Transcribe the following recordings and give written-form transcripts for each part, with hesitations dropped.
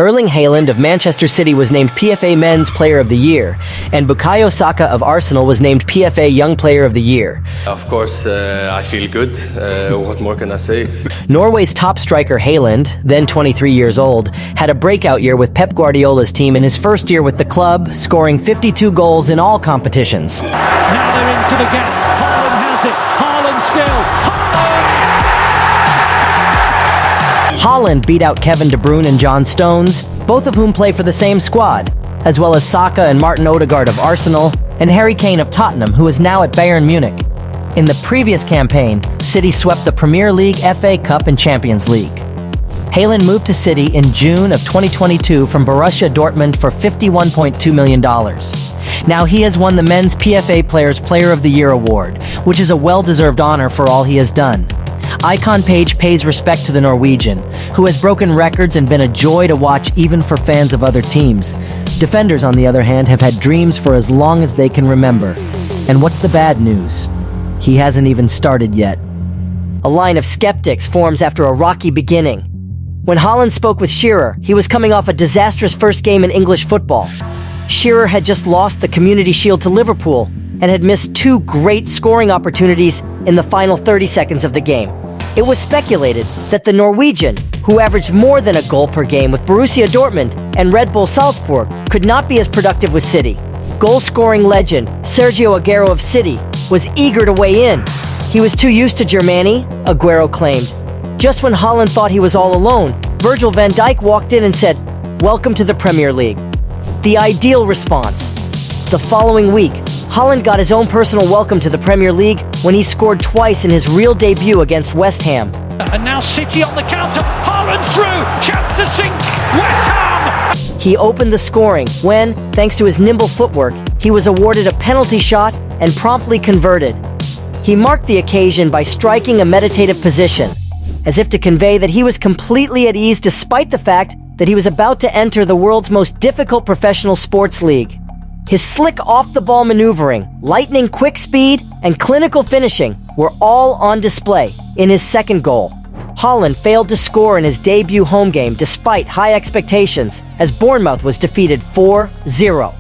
Erling Haaland of Manchester City was named PFA Men's Player of the Year, and Bukayo Saka of Arsenal was named PFA Young Player of the Year. Of course, I feel good. What more can I say? Norway's top striker Haaland, then 23 years old, had a breakout year with Pep Guardiola's team in his first year with the club, scoring 52 goals in all competitions. Now they're into the gap. Haaland has it. Haaland still. Haaland beat out Kevin De Bruyne and John Stones, both of whom play for the same squad, as well as Saka and Martin Odegaard of Arsenal, and Harry Kane of Tottenham, who is now at Bayern Munich. In the previous campaign, City swept the Premier League, FA Cup, and Champions League. Haaland moved to City in June of 2022 from Borussia Dortmund for $51.2 million. Now he has won the Men's PFA Players Player of the Year award, which is a well-deserved honor for all he has done. Icon Page pays respect to the Norwegian, who has broken records and been a joy to watch even for fans of other teams. Defenders, on the other hand, have had dreams for as long as they can remember. And what's the bad news? He hasn't even started yet. A line of skeptics forms after a rocky beginning. When Haaland spoke with Shearer, he was coming off a disastrous first game in English football. Shearer had just lost the Community Shield to Liverpool and had missed two great scoring opportunities in the final 30 seconds of the game. It was speculated that the Norwegian, who averaged more than a goal per game with Borussia Dortmund and Red Bull Salzburg, could not be as productive with City. Goal-scoring legend Sergio Aguero of City was eager to weigh in. He was too used to Germany, Aguero claimed. Just when Haaland thought he was all alone, Virgil van Dijk walked in and said, "Welcome to the Premier League." The ideal response. The following week, Haaland got his own personal welcome to the Premier League when he scored twice in his real debut against West Ham. And now City on the counter. Haaland through. Chance to sink. West Ham. He opened the scoring when, thanks to his nimble footwork, he was awarded a penalty shot and promptly converted. He marked the occasion by striking a meditative position, as if to convey that he was completely at ease despite the fact that he was about to enter the world's most difficult professional sports league. His slick off-the-ball maneuvering, lightning quick speed, and clinical finishing were all on display in his second goal. Haaland failed to score in his debut home game despite high expectations, as Bournemouth was defeated 4-0.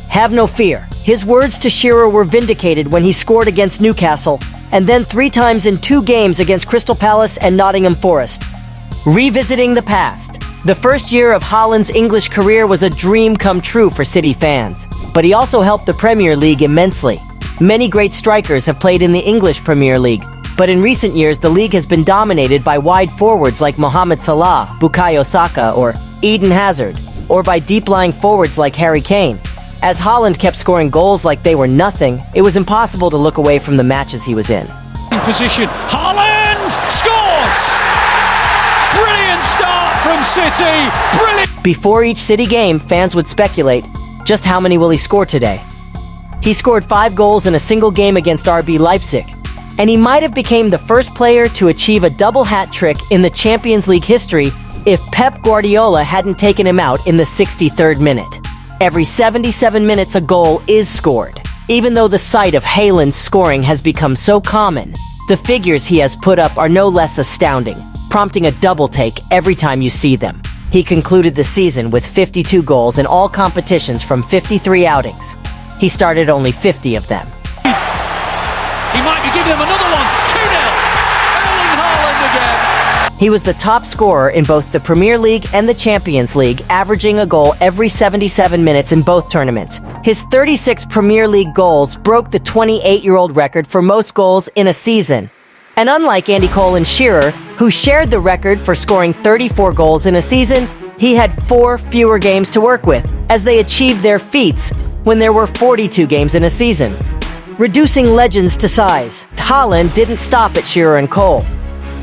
Have no fear, his words to Shearer were vindicated when he scored against Newcastle, and then 3 times in 2 games against Crystal Palace and Nottingham Forest. Revisiting the past. The first year of Haaland's English career was a dream come true for City fans, but he also helped the Premier League immensely. Many great strikers have played in the English Premier League, but in recent years the league has been dominated by wide forwards like Mohamed Salah, Bukayo Saka, or Eden Hazard, or by deep-lying forwards like Harry Kane. As Haaland kept scoring goals like they were nothing, it was impossible to look away from the matches he was in. In position. Haaland scores! Brilliant start from City. Brilliant. Before each City game, fans would speculate, just how many will he score today? He scored 5 goals in a single game against RB Leipzig, and he might have become the first player to achieve a double hat trick in the Champions League history if Pep Guardiola hadn't taken him out in the 63rd minute. Every 77 minutes a goal is scored. Even though the sight of Haaland's scoring has become so common, the figures he has put up are no less astounding, prompting a double take every time you see them. He concluded the season with 52 goals in all competitions from 53 outings. He started only 50 of them. He might be giving them another one. 2-0. Erling Haaland again. He was the top scorer in both the Premier League and the Champions League, averaging a goal every 77 minutes in both tournaments. His 36 Premier League goals broke the 28-year-old record for most goals in a season. And unlike Andy Cole and Shearer, who shared the record for scoring 34 goals in a season, he had 4 fewer games to work with, as they achieved their feats when there were 42 games in a season. Reducing legends to size, Haaland didn't stop at Shearer and Cole.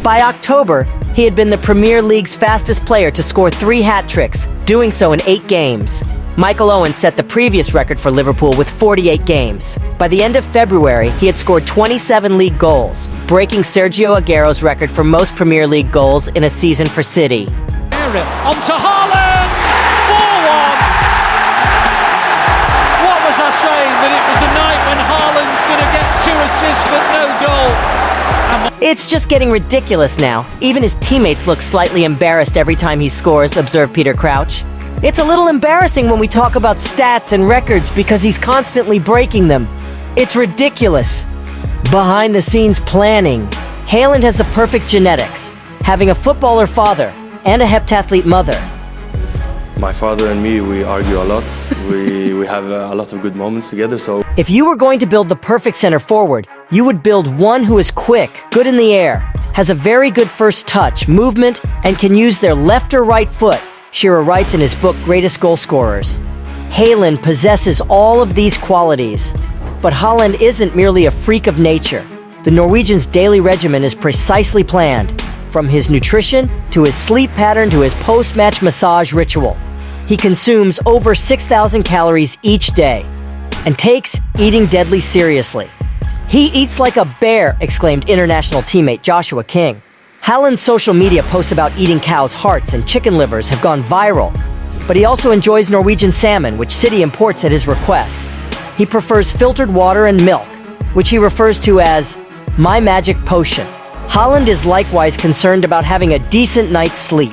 By October, he had been the Premier League's fastest player to score 3 hat-tricks, doing so in 8 games. Michael Owen set the previous record for Liverpool with 48 games. By the end of February, he had scored 27 league goals, breaking Sergio Aguero's record for most Premier League goals in a season for City. Onto Haaland! 4-1! What was I saying? That it was a night when Haaland's going to get 2 assists but no goal. It's just getting ridiculous now. Even his teammates look slightly embarrassed every time he scores, observed Peter Crouch. It's a little embarrassing when we talk about stats and records because he's constantly breaking them. It's ridiculous. Behind the scenes planning. Haaland has the perfect genetics, having a footballer father and a heptathlete mother. My father and me, we argue a lot. We have a lot of good moments together, so... If you were going to build the perfect center forward, you would build one who is quick, good in the air, has a very good first touch, movement, and can use their left or right foot, Shearer writes in his book Greatest Goal Scorers. Haaland possesses all of these qualities. But Haaland isn't merely a freak of nature. The Norwegian's daily regimen is precisely planned, from his nutrition to his sleep pattern to his post-match massage ritual. He consumes over 6,000 calories each day and takes eating deadly seriously. He eats like a bear, exclaimed international teammate Joshua King. Haaland's social media posts about eating cows' hearts and chicken livers have gone viral, but he also enjoys Norwegian salmon, which City imports at his request. He prefers filtered water and milk, which he refers to as my magic potion. Haaland is likewise concerned about having a decent night's sleep.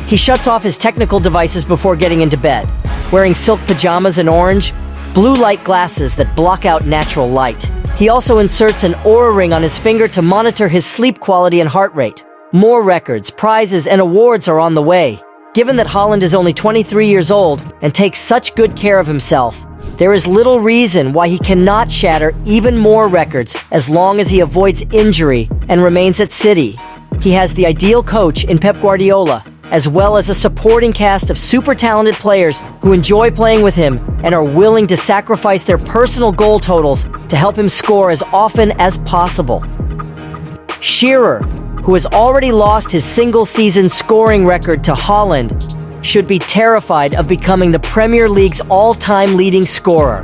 He shuts off his technical devices before getting into bed, wearing silk pajamas and orange, blue light glasses that block out natural light. He also inserts an Oura ring on his finger to monitor his sleep quality and heart rate. More records, prizes, and awards are on the way. Given that Haaland is only 23 years old and takes such good care of himself, there is little reason why he cannot shatter even more records as long as he avoids injury and remains at City. He has the ideal coach in Pep Guardiola, as well as a supporting cast of super talented players who enjoy playing with him and are willing to sacrifice their personal goal totals to help him score as often as possible. Shearer, who has already lost his single-season scoring record to Haaland, should be terrified of becoming the Premier League's all-time leading scorer.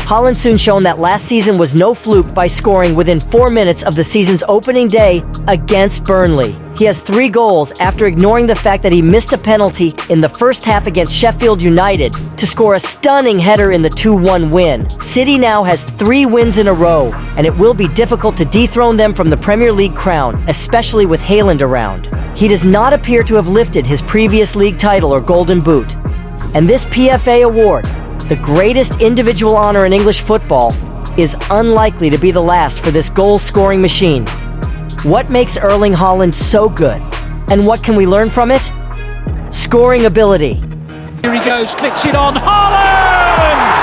Haaland soon shown that last season was no fluke by scoring within 4 minutes of the season's opening day against Burnley. He has 3 goals after ignoring the fact that he missed a penalty in the first half against Sheffield United to score a stunning header in the 2-1 win. City now has 3 wins in a row, and it will be difficult to dethrone them from the Premier League crown, especially with Haaland around. He does not appear to have lifted his previous league title or Golden Boot. And this PFA award, the greatest individual honor in English football, is unlikely to be the last for this goal-scoring machine. What makes Erling Haaland so good? And what can we learn from it? Scoring ability. Here he goes, clicks it on, Haaland!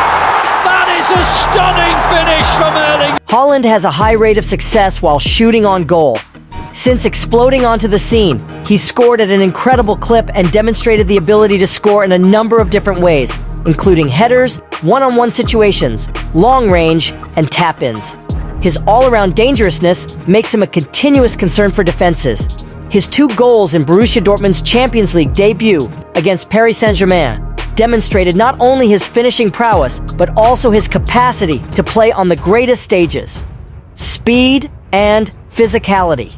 That is a stunning finish from Erling. Haaland has a high rate of success while shooting on goal. Since exploding onto the scene, he's scored at an incredible clip and demonstrated the ability to score in a number of different ways, including headers, one-on-one situations, long range, and tap-ins. His all-around dangerousness makes him a continuous concern for defenses. His 2 goals in Borussia Dortmund's Champions League debut against Paris Saint-Germain demonstrated not only his finishing prowess, but also his capacity to play on the greatest stages. Speed and physicality.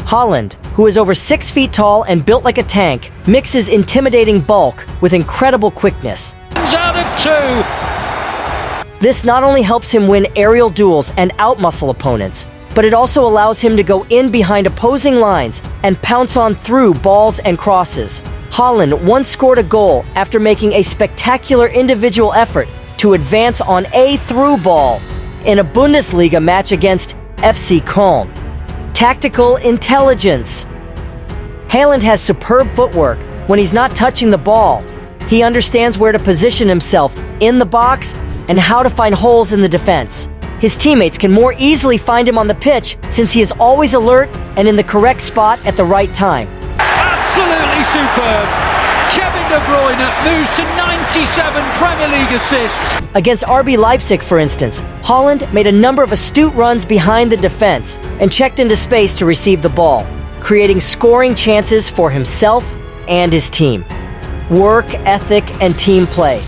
Haaland, who is over 6 feet tall and built like a tank, mixes intimidating bulk with incredible quickness. Out of 2. This not only helps him win aerial duels and outmuscle opponents, but it also allows him to go in behind opposing lines and pounce on through balls and crosses. Haaland once scored a goal after making a spectacular individual effort to advance on a through ball in a Bundesliga match against FC Köln. Tactical intelligence. Haaland has superb footwork when he's not touching the ball. He understands where to position himself in the box and how to find holes in the defense. His teammates can more easily find him on the pitch since he is always alert and in the correct spot at the right time. Absolutely superb. Kevin De Bruyne moves to 97 Premier League assists. Against RB Leipzig, for instance, Haaland made a number of astute runs behind the defense and checked into space to receive the ball, creating scoring chances for himself and his team. Work ethic and team play.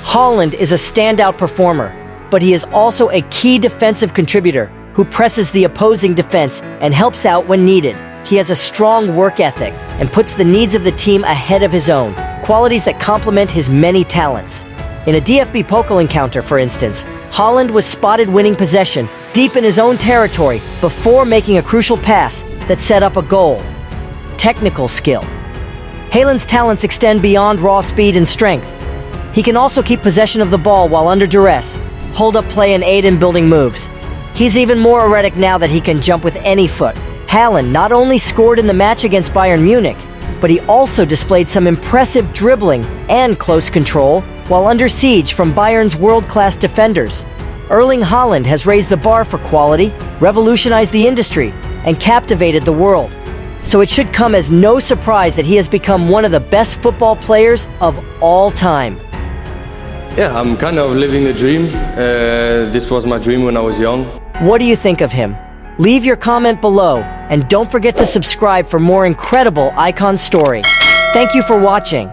Haaland is a standout performer, but he is also a key defensive contributor who presses the opposing defense and helps out when needed. He has a strong work ethic and puts the needs of the team ahead of his own, qualities that complement his many talents. In a DFB Pokal encounter, for instance, Haaland was spotted winning possession deep in his own territory before making a crucial pass that set up a goal. Technical skill. Haaland's talents extend beyond raw speed and strength. He can also keep possession of the ball while under duress, hold up play and aid in building moves. He's even more erratic now that he can jump with any foot. Haaland not only scored in the match against Bayern Munich, but he also displayed some impressive dribbling and close control while under siege from Bayern's world-class defenders. Erling Haaland has raised the bar for quality, revolutionized the industry, and captivated the world. So it should come as no surprise that he has become one of the best football players of all time. Yeah, I'm kind of living the dream. This was my dream when I was young. What do you think of him? Leave your comment below, and don't forget to subscribe for more incredible icon stories. Thank you for watching.